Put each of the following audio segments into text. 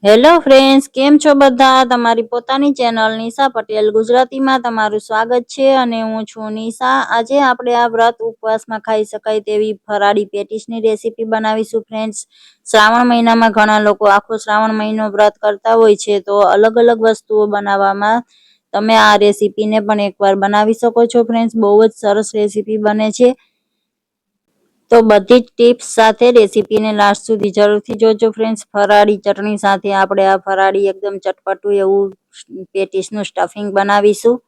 Hello friends, કેમ છો બધા? તમારી પોતાની ચેનલ નિશા પટેલ ગુજરાતીમાં તમારું સ્વાગત છે અને હું છું નિશા. આજે આપણે આ વ્રત ઉપવાસમાં ખાઈ શકાય તેવી ફરાળી પેટીસની રેસીપી બનાવીશું. ફ્રેન્ડ્સ, શ્રાવણ મહિનામાં ઘણા લોકો આખો શ્રાવણ મહિનો વ્રત કરતા હોય છે, તો અલગ અલગ વસ્તુઓ બનાવવામાં તમે આ રેસીપીને પણ એકવાર બનાવી શકો છો. ફ્રેન્ડ્સ, બહુ જ સરસ રેસીપી બને છે. તો બધી જ ટિપ્સ સાથે રેસીપીને લાસ્ટ સુધી જરૂરથી જોજો. ફ્રેન્ડ્સ, ફરાળી ચટણી સાથે આપણે આ ફરાળી એકદમ ચટપટું એવું પેટીસનું સ્ટફિંગ બનાવીશું.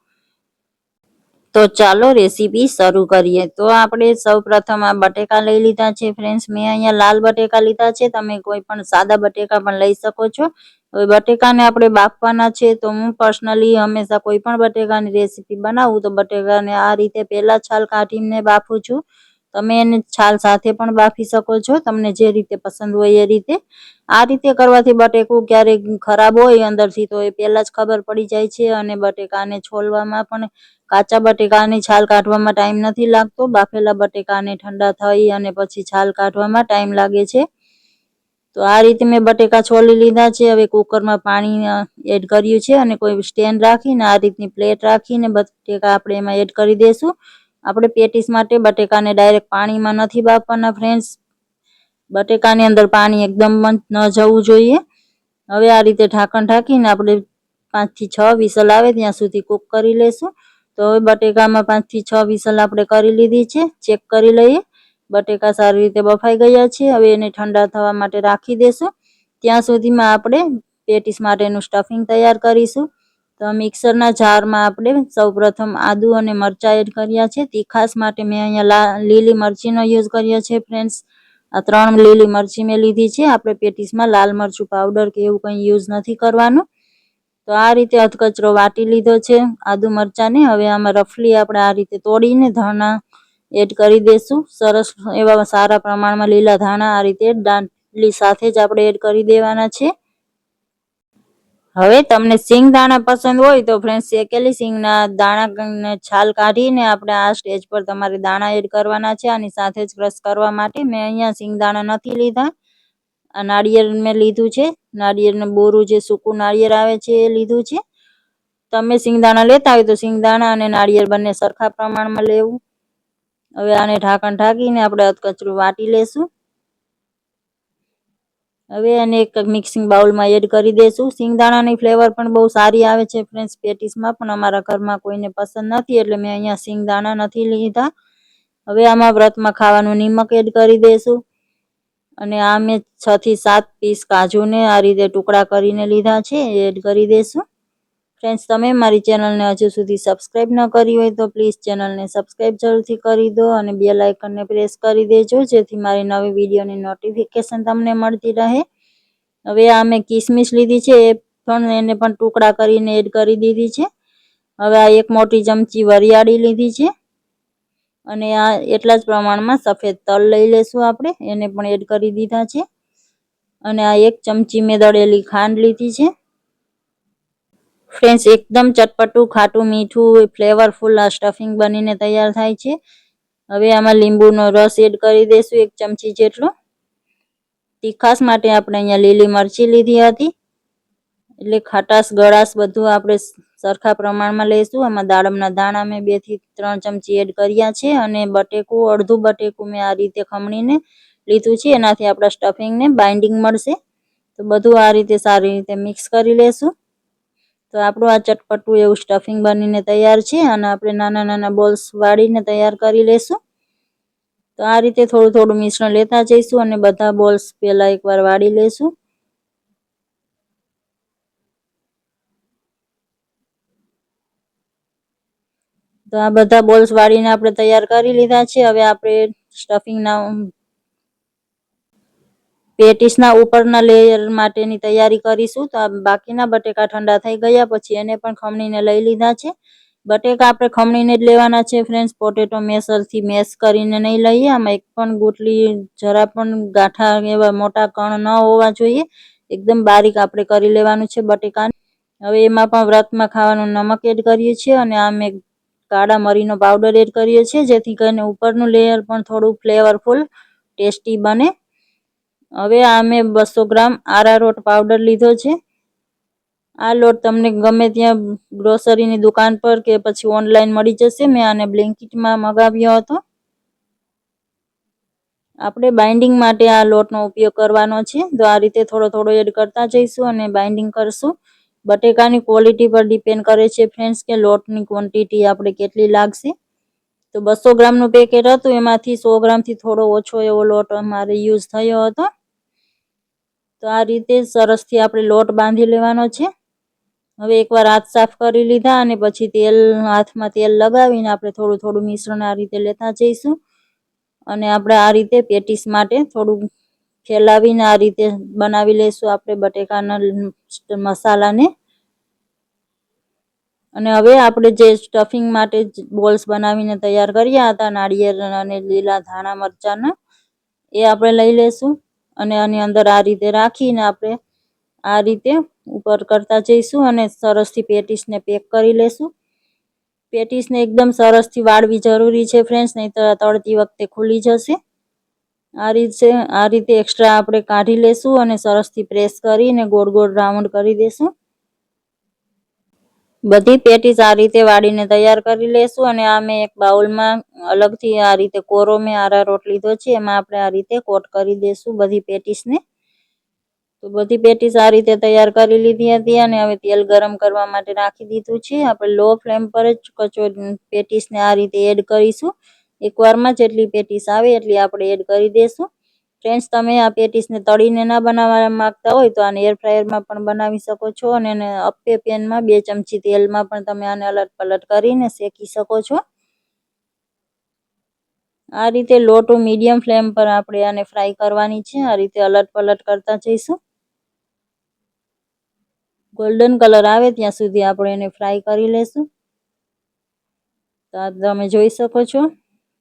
તો ચાલો રેસીપી શરૂ કરીએ. તો આપણે સૌપ્રથમ આ બટેકા લઈ લીધા છે. ફ્રેન્ડ્સ, મેં અહીંયા લાલ બટેકા લીધા છે, તમે કોઈ પણ સાદા બટેકા પણ લઈ શકો છો. હવે બટેકાને આપણે બાફવાના છે, તો હું પર્સનલી હંમેશા કોઈ પણ બટેકાની રેસીપી બનાવું તો બટેકાને આ રીતે પહેલા છાલ કાઢીને બાફું છું. તમે એને છાલ સાથે પણ બાફી શકો છો, તમને જે રીતે પસંદ હોય એ રીતે. આ રીતે કરવાથી બટેકું ક્યારેક ખરાબ હોય અંદરથી તો એ પહેલા જ ખબર પડી જાય છે, અને બટેકાને છોલવામાં પણ કાચા બટેકાની છાલ કાઢવામાં ટાઈમ નથી લાગતો. બાફેલા બટેકાને ઠંડા થઈ અને પછી છાલ કાઢવામાં ટાઈમ લાગે છે. તો આ રીતે મેં બટેકા છોલી લીધા છે. હવે કુકરમાં પાણી એડ કર્યું છે અને કોઈ સ્ટેન્ડ રાખીને આ રીતની પ્લેટ રાખીને બટેકા આપણે એમાં એડ કરી દઈશું. આપણે પેટીસ માટે બટેકાને ડાયરેક્ટ પાણીમાં નથી બાફવાના. ફ્રેન્ડ્સ, બટેકાની અંદર પાણી એકદમ ન જવું જોઈએ. હવે આ રીતે ઢાંકણ ઢાંકીને આપણે 5 થી 6 વિસલ આવે ત્યાં સુધી કૂક કરી લેશું. તો હવે બટેકામાં 5 થી 6 વિસલ આપણે કરી લીધી છે. ચેક કરી લઈએ. બટેકા સારી રીતે બફાઈ ગયા છે. હવે એને ઠંડા થવા માટે રાખી દેશું. ત્યાં સુધીમાં આપણે પેટીસ માટેનું સ્ટફિંગ તૈયાર કરીશું. તો મિક્સરના જારમાં આપણે સૌપ્રથમ આદુ અને મરચાં એડ કર્યા છે. તીખાસ માટે મેં અહીંયા લીલી મરચીનો યુઝ કર્યો છે. ફ્રેન્ડ્સ, આ 3 લીલી મરચી મેં લીધી છે. આપણે પેટીસમાં લાલ મરચું પાવડર કે એવું કંઈ યુઝ નથી કરવાનું. તો આ રીતે અધકચરો વાટી લીધો છે આદુ મરચાંને. હવે આમાં રફલી આપણે આ રીતે તોડીને ધાણા એડ કરી દઈશું. સરસ એવા સારા પ્રમાણમાં લીલા ધાણા આ રીતે દાંતલી સાથે જ આપણે એડ કરી દેવાના છે. હવે તમને સિંગ દાણા પસંદ હોય તો ફ્રેન્ડ્સ, શેકેલી સિંગના દાણા છાલ કાઢીને આપણે આ સ્ટેજ પર તમારે દાણા એડ કરવાના છે. આની સાથે જ ક્રશ કરવા માટે મેં અહીંયા સિંગ દાણા નથી લીધા. આ નાળિયેર મેં લીધું છે. નાળિયેરનું બોરું જે સૂકું નાળિયેર આવે છે એ લીધું છે. તમે સિંગદાણા લેતા હોય તો સિંગદાણા અને નાળિયેર બંને સરખા પ્રમાણમાં લેવું. હવે આને ઢાંકણ ઢાંકીને આપણે અધકચરું વાટી લેશું. હવે એને એક મિક્સિંગ બાઉલમાં એડ કરી દઈશું. સિંગદાણાની ફ્લેવર પણ બહુ સારી આવે છે ફ્રેન્ડ્સ પેટીસમાં, પણ અમારા ઘરમાં કોઈને પસંદ નથી એટલે મેં અહીંયા સિંગદાણા નથી લીધા. હવે આમાં વ્રતમાં ખાવાનું નિમક એડ કરી દઈશું. અને આ મેં 6 થી 7 પીસ કાજુને આ રીતે ટુકડા કરીને લીધા છે, એડ કરી દઈશું. ફ્રેન્ડ્સ, તમે મારી ચેનલને હજુ સુધી સબસ્ક્રાઈબ ન કરી હોય તો પ્લીઝ ચેનલને સબસ્ક્રાઈબ જરૂરથી કરી દો અને બેલ આઇકનને પ્રેસ કરી દેજો, જેથી મારી નવી વિડીયોની નોટિફિકેશન તમને મળતી રહે. હવે આ મેં કિસમિસ લીધી છે, એને પણ ટુકડા કરીને એડ કરી દીધી છે. હવે આ 1 મોટી ચમચી વરિયાળી લીધી છે અને આ એટલા જ પ્રમાણમાં સફેદ તલ લઈ લેશું આપણે, એને પણ એડ કરી દીધા છે. અને આ 1 ચમચી મેં દળેલી ખાંડ લીધી છે. ફ્રેન્ડ્સ, એકદમ ચટપટું, ખાટું, મીઠું, ફ્લેવરફુલ આ સ્ટફિંગ બનીને તૈયાર થાય છે. હવે આમાં લીંબુનો રસ એડ કરી દઈશું 1 ચમચી જેટલો. તીખાસ માટે આપણે અહીંયા લીલી મરચી લીધી હતી, એટલે ખટાશ ગળાશ બધું આપણે સરખા પ્રમાણમાં લઈશું. આમાં દાડમના દાણા મેં 2 થી 3 ચમચી એડ કર્યા છે અને બટેકું, અડધું બટેકું મેં આ રીતે ખમણીને લીધું છે. એનાથી આપણા સ્ટફિંગને બાઇન્ડિંગ મળશે. તો બધું આ રીતે સારી રીતે મિક્સ કરી લેશું. તો આપણું આ ચટપટું એવું સ્ટફિંગ બનીને તૈયાર છે અને આપણે નાના નાના બોલ્સ વાળીને તૈયાર કરી લેશું. તો આ રીતે થોડું થોડું મિશ્રણ લેતા જઈશું અને બધા બોલ્સ પહેલા એકવાર વાળી લેશું. તો આ બધા બોલ્સ વાળીને આપણે તૈયાર કરી લીધા છે. હવે આપણે સ્ટફિંગના પેટીસના ઉપરના લેયર માટેની તૈયારી કરીશું. તો આ બાકીના બટેકા ઠંડા થઈ ગયા પછી એને પણ ખમણીને લઈ લીધા છે. બટેકા આપણે ખમણીને જ લેવાના છે ફ્રેન્ડ્સ, પોટેટો મેસરથી મેશ કરીને નહીં લઈએ. આમાં એક પણ ગુટલી, જરા પણ ગાંઠા એવા મોટા કણ ન હોવા જોઈએ. એકદમ બારીક આપણે કરી લેવાનું છે બટેકાને. હવે એમાં પણ વ્રતમાં ખાવાનું નમક એડ કરીએ છીએ અને આ મેં કાળા મરીનો પાવડર એડ કરીએ છીએ, જેથી કરીને ઉપરનું લેયર પણ થોડું ફ્લેવરફુલ ટેસ્ટી બને. હવે આ મેં 200 ગ્રામ આરારોટ પાવડર લીધો છે. આ લોટ તમને ગમે ત્યાં ગ્રોસરીની દુકાન પર કે પછી ઓનલાઈન મળી જશે. મેં આને બ્લિંકિટમાં મગાવ્યો હતો. આપણે બાઇન્ડિંગ માટે આ લોટનો ઉપયોગ કરવાનો છે. તો આ રીતે થોડો થોડો એડ કરતા જઈશું અને બાઇન્ડિંગ કરશું. બટેકાની ક્વોલિટી પર ડિપેન્ડ કરે છે ફ્રેન્ડ્સ કે લોટની ક્વોન્ટિટી આપણે કેટલી લાગશે. તો 200 ગ્રામનું પેકેટ હતું, એમાંથી 100 ગ્રામથી થોડો ઓછો એવો લોટ અમારે યુઝ થયો હતો. તો આ રીતે સરસથી આપણે લોટ બાંધી લેવાનો છે. હવે એકવાર હાથ સાફ કરી લીધા અને પછી હાથમાં તેલ લગાવીને આપણે થોડું થોડું મિશ્રણ આ રીતે લેતા જઈશું. અને આપણે આ રીતે પેટીસ માટે થોડું ફેલાવીને આ રીતે બનાવી લઈશું આપણે બટેકાના મસાલાને. અને હવે આપણે જે સ્ટફિંગ માટે બોલ્સ બનાવીને તૈયાર કર્યા હતા નાળિયેર અને લીલા ધાણા મરચાંના, એ આપણે લઈ લેશું. અને આની અંદર આ રીતે રાખીને આપણે આ રીતે ઉપર કરતા જઈશું અને સરસથી પેટીસને પેક કરી લેશું. પેટીસને એકદમ સરસથી વાળવી જરૂરી છે ફ્રેન્ડ્સ, નહીં તો તળતી વખતે ખુલી જશે. આ રીતે એક્સ્ટ્રા આપણે કાઢી લેશું અને સરસથી પ્રેસ કરીને ગોળ ગોળ રાઉન્ડ કરી દેશું. બધી પેટીસ આ રીતે વાળીને તૈયાર કરી લેશું. અને આ મેં એક બાઉલમાં અલગથી આ રીતે કોરો મેં આરારોટ લીધો છે, એમાં આપણે આ રીતે કોટ કરી દેશું બધી પેટીસને. તો બધી પેટીસ આ રીતે તૈયાર કરી લીધી હતી અને હવે તેલ ગરમ કરવા માટે રાખી દીધું છે. આપણે લો ફ્લેમ પર જ પેટીસને આ રીતે એડ કરીશું. એકવારમાં જેટલી પેટીસ આવે એટલી આપણે એડ કરી દઈશું. ફ્રેન્ડ્સ, તમે આ પેટીસને તળીને ના બનાવવા માંગતા હોય તો આને એર ફ્રાયરમાં પણ બનાવી શકો છો. અને એને અપ્પે પેનમાં 2 ચમચી તેલમાં પણ તમે આને અલટ પલટ કરીને શેકી શકો છો. આ રીતે લો ટુ મીડિયમ ફ્લેમ પર આપણે આને ફ્રાય કરવાની છે. આ રીતે અલટ પલટ કરતા જઈશું. ગોલ્ડન કલર આવે ત્યાં સુધી આપણે એને ફ્રાય કરી લેશું. તો આ તમે જોઈ શકો છો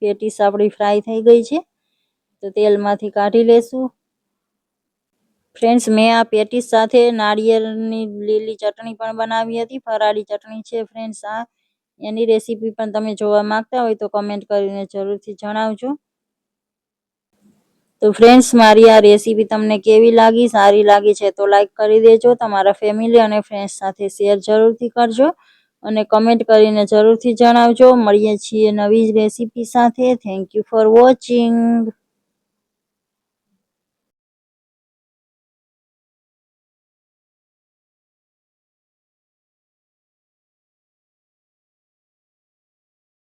પેટીસ આપણી ફ્રાય થઈ ગઈ છે. તો તેલમાંથી કાઢી લેશું. ફ્રેન્ડ્સ, મેં આ પેટીસ સાથે નાળિયેરની લીલી ચટણી પણ બનાવી હતી. ફરાળી ચટણી છે ફ્રેન્ડ્સ આ. એની રેસીપી પણ તમે જોવા માંગતા હોય તો કમેન્ટ કરીને જરૂરથી જણાવજો. તો ફ્રેન્ડ્સ, મારી આ રેસીપી તમને કેવી લાગી? સારી લાગી છે તો લાઈક કરી દેજો. તમારા ફેમિલી અને ફ્રેન્ડ્સ સાથે શેર જરૂરથી કરજો અને કમેન્ટ કરીને જરૂરથી જણાવજો. મળીએ છીએ નવી રેસીપી સાથે. Thank you for watching.